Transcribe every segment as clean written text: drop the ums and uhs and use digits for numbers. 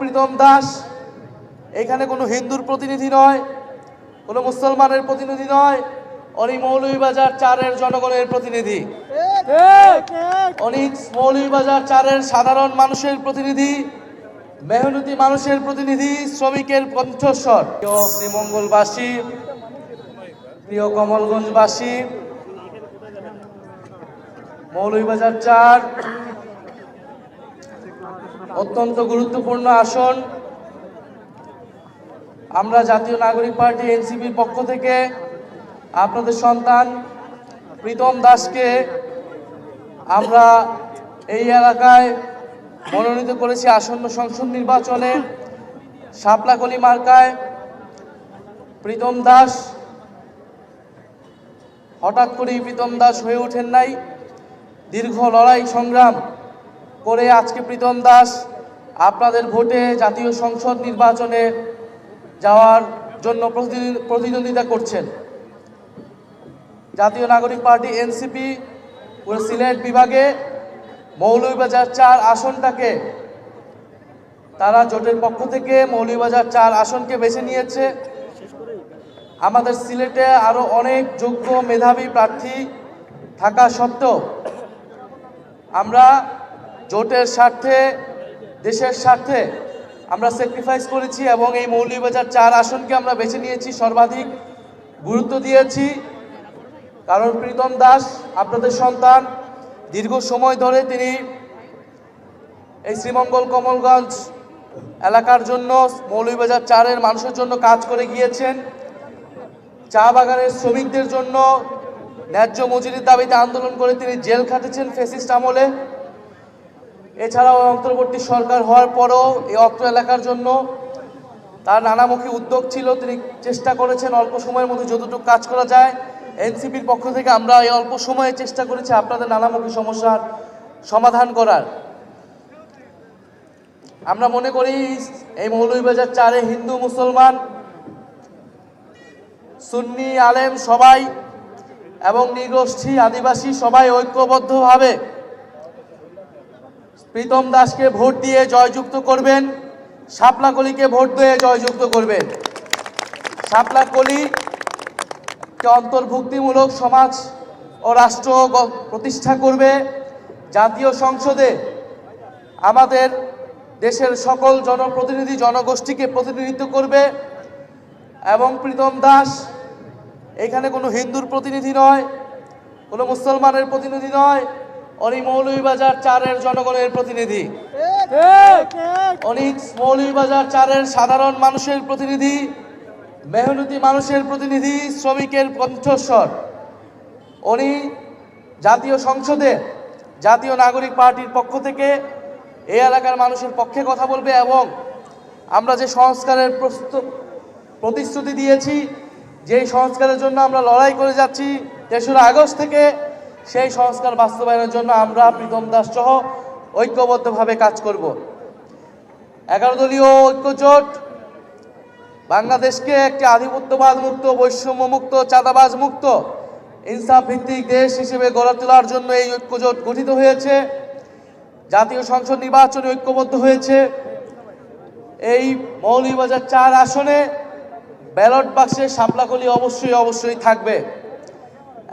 প্রীতম দাস এখানে কোনো হিন্দুর প্রতিনিধি নয়, কোনো মুসলমানের প্রতিনিধি নয়, উনি মৌলভীবাজার 4-এর জনগণের প্রতিনিধি। উনি মৌলভীবাজার 4-এর সাধারণ মানুষের প্রতিনিধি, মেহনতি মানুষের প্রতিনিধি, শ্রমিকের কণ্ঠস্বর। প্রিয় শ্রীমঙ্গলবাসী, প্রিয় কমলগঞ্জবাসী, মৌলভীবাজার 4 অত্যন্ত গুরুত্বপূর্ণ আসন। আমরা জাতীয় নাগরিক পার্টি এনসিপির পক্ষ থেকে আপনাদের সন্তান প্রীতম দাসকে আমরা এই এলাকায় মনোনীত করেছি আসন্ন সংসদ নির্বাচনে। শাপলাকলি মার্কায় প্রীতম দাস হঠাৎ করেই প্রীতম দাস হয়ে ওঠেন নাই, দীর্ঘ লড়াই সংগ্রাম করে আজকে প্রীতম দাস আপনাদের ভোটে জাতীয় সংসদ নির্বাচনে যাওয়ার জন্য প্রতিদ্বন্দ্বিতা করছেন। জাতীয় নাগরিক পার্টি এনসিপি সিলেট বিভাগে মৌলভীবাজার 4 আসনটাকে তারা জোটের পক্ষ থেকে মৌলভীবাজার 4 আসনকে বেছে নিয়েছে। আমাদের সিলেটে আরো অনেক যোগ্য মেধাবী প্রার্থী থাকা সত্ত্বেও আমরা জোটের স্বার্থে, দেশের স্বার্থে আমরা স্যাক্রিফাইস করেছি এবং এই মৌলভীবাজার 4 আসনকে আমরা বেছে নিয়েছি, সর্বাধিক গুরুত্ব দিয়েছি। কারণ প্রীতম দাস আপনাদের সন্তান, দীর্ঘ সময় ধরে তিনি এই শ্রীমঙ্গল কমলগঞ্জ এলাকার জন্য, মৌলভীবাজার 4-এর মানুষের জন্য কাজ করে গিয়েছেন। চা বাগানের শ্রমিকদের জন্য ন্যায্য মজুরির দাবিতে আন্দোলন করে তিনি জেল খাটেছেন ফ্যাসিস্ট আমলে। এছাড়াও অন্তর্বর্তী সরকার হওয়ার পরও এই অত্র এলাকার জন্য তার নানামুখী উদ্যোগ ছিল, তিনি চেষ্টা করেছেন অল্প সময়ের মধ্যে যতটুকু কাজ করা যায়। এনসিপির পক্ষ থেকে আমরা এই অল্প সময়ে চেষ্টা করেছি আপনাদের নানামুখী সমস্যার সমাধান করার। আমরা মনে করি এই মৌলভীবাজার 4-এ হিন্দু, মুসলমান, সুন্নি, আলেম সবাই এবং নৃগোষ্ঠী, আদিবাসী সবাই ঐক্যবদ্ধভাবে প্রীতম দাসকে ভোট দিয়ে জয়যুক্ত করবেন, শাপলাকলিকে ভোট দিয়ে জয়যুক্ত করবেন। শাপলাকলিকে অন্তর্ভুক্তিমূলক সমাজ ও রাষ্ট্র প্রতিষ্ঠা করবে, জাতীয় সংসদে আমাদের দেশের সকল জনপ্রতিনিধি, জনগোষ্ঠীকে প্রতিনিধিত্ব করবে। এবং প্রীতম দাস এখানে কোনো হিন্দুর প্রতিনিধি নয়, কোনো মুসলমানের প্রতিনিধি নয়, উনি মৌলভীবাজার 4-এর জনগণের প্রতিনিধি। উনি মৌলভীবাজার 4-এর সাধারণ মানুষের প্রতিনিধি, মেহনতি মানুষের প্রতিনিধি, শ্রমিকের কণ্ঠস্বর। উনি জাতীয় সংসদে জাতীয় নাগরিক পার্টির পক্ষ থেকে এই এলাকার মানুষের পক্ষে কথা বলবে এবং আমরা যে সংস্কারের প্রতিশ্রুতি দিয়েছি, যেই সংস্কারের জন্য আমরা লড়াই করে যাচ্ছি 3রা আগস্ট থেকে, সেই সংস্কার বাস্তবায়নের জন্য আমরা প্রীতম দাস সহ ঐক্যবদ্ধভাবে কাজ করব। 11 দলীয় ঐক্যজোট বাংলাদেশকে একটি আধিপত্যবাদ মুক্ত, বৈষম্য মুক্ত, চাঁদাবাজ মুক্ত, ইনসাফ ভিত্তিক দেশ হিসেবে গড়ে তোলার জন্য এই ঐক্যজোট গঠিত হয়েছে। জাতীয় সংসদ নির্বাচনে ঐক্যবদ্ধ হয়েছে। এই মৌলভীবাজার 4 আসনে ব্যালট বাক্সে শাপলাকলি অবশ্যই থাকবে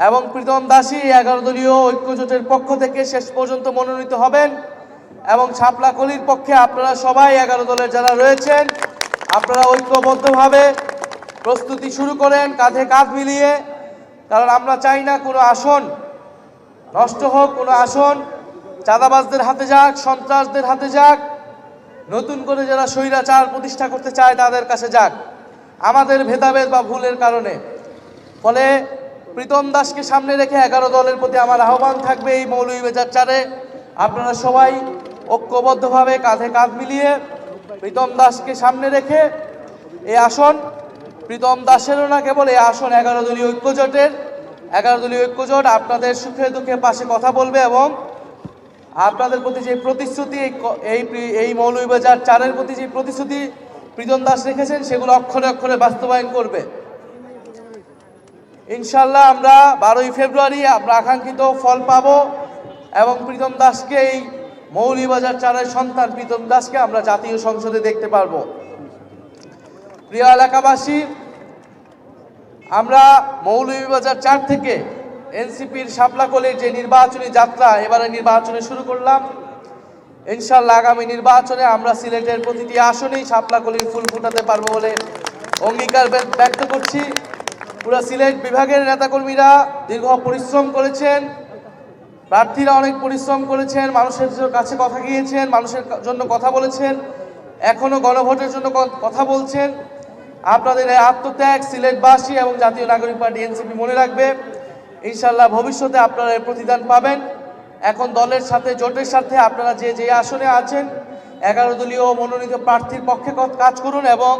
এবং প্রীতম দাসই 11 দলীয় ঐক্যজোটের পক্ষ থেকে শেষ পর্যন্ত মনোনীত হবেন এবং শাপলাকলির পক্ষে আপনারা সবাই 11 দলের যারা রয়েছেন আপনারা ঐক্যবদ্ধভাবে প্রস্তুতি শুরু করেন, কাঁধে কাঁধ মিলিয়ে। কারণ আমরা চাই না কোনো আসন নষ্ট হোক, কোনো আসন চাঁদাবাজদের হাতে যাক, সন্ত্রাসদের হাতে যাক, নতুন করে যারা স্বৈরাচার প্রতিষ্ঠা করতে চায় তাদের কাছে যাক, আমাদের ভেদাভেদ বা ভুলের কারণে। ফলে প্রীতম দাসকে সামনে রেখে 11 দলের প্রতি আমার আহ্বান থাকবে, এই মৌলভীবাজার 4-এ আপনারা সবাই ঐক্যবদ্ধভাবে কাঁধে কাঁধ মিলিয়ে প্রীতম দাসকে সামনে রেখে এই আসন, প্রীতম দাসেরও না কেবল এই আসন 11 দলীয় ঐক্যজোটের, 11 দলীয় ঐক্যজোট আপনাদের সুখে দুঃখে পাশে কথা বলবে এবং আপনাদের প্রতি যে প্রতিশ্রুতি, এই মৌলভীবাজার 4-এর প্রতি যে প্রতিশ্রুতি প্রীতম দাস রেখেছেন সেগুলো অক্ষরে অক্ষরে বাস্তবায়ন করবে। ইনশাল্লাহ আমরা 12ই ফেব্রুয়ারি আমরা আকাঙ্ক্ষিত ফল পাব এবং প্রীতম দাসকে এই মৌলভীবাজার 4-এর সন্তান প্রীতম দাসকে আমরা জাতীয় সংসদে দেখতে পারবো। প্রিয় এলাকাবাসী, আমরা মৌলভীবাজার 4 থেকে এনসিপির শাপলাকলির যে নির্বাচনী যাত্রা এবারে নির্বাচনে শুরু করলাম, ইনশাআল্লাহ আগামী নির্বাচনে আমরা সিলেটের প্রতিটি আসনেই শাপলাকলির ফুল ফুটাতে পারবো বলে অঙ্গীকার ব্যক্ত করছি। পুরো সিলেট বিভাগের নেতাকর্মীরা দীর্ঘ পরিশ্রম করেছেন, প্রার্থীরা অনেক পরিশ্রম করেছেন, মানুষের কাছে কথা গিয়েছেন, মানুষের জন্য কথা বলেছেন, এখনো গণভোটের জন্য কথা বলছেন। আপনাদের এই আত্মত্যাগ সিলেটবাসী এবং জাতীয় নাগরিক পার্টি এনসিপি মনে রাখবে। ইনশাআল্লাহ ভবিষ্যতে আপনারা এর প্রতিদান পাবেন। এখন দলের সাথে জোটের সাথে আপনারা যে আসনে আছেন 11 দলীয় মনোনীত প্রার্থীর পক্ষে কাজ করুন এবং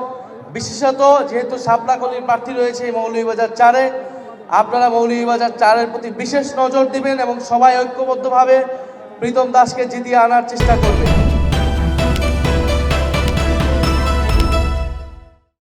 বিশেষত যেহেতু শাপলাকলির প্রার্থী রয়েছে এই মৌলভীবাজার 4-এ, আপনারা মৌলভীবাজার 4-এর প্রতি বিশেষ নজর দিবেন এবং সবাই ঐক্যবদ্ধভাবে প্রীতম দাসকে জিতিয়ে আনার চেষ্টা করবেন।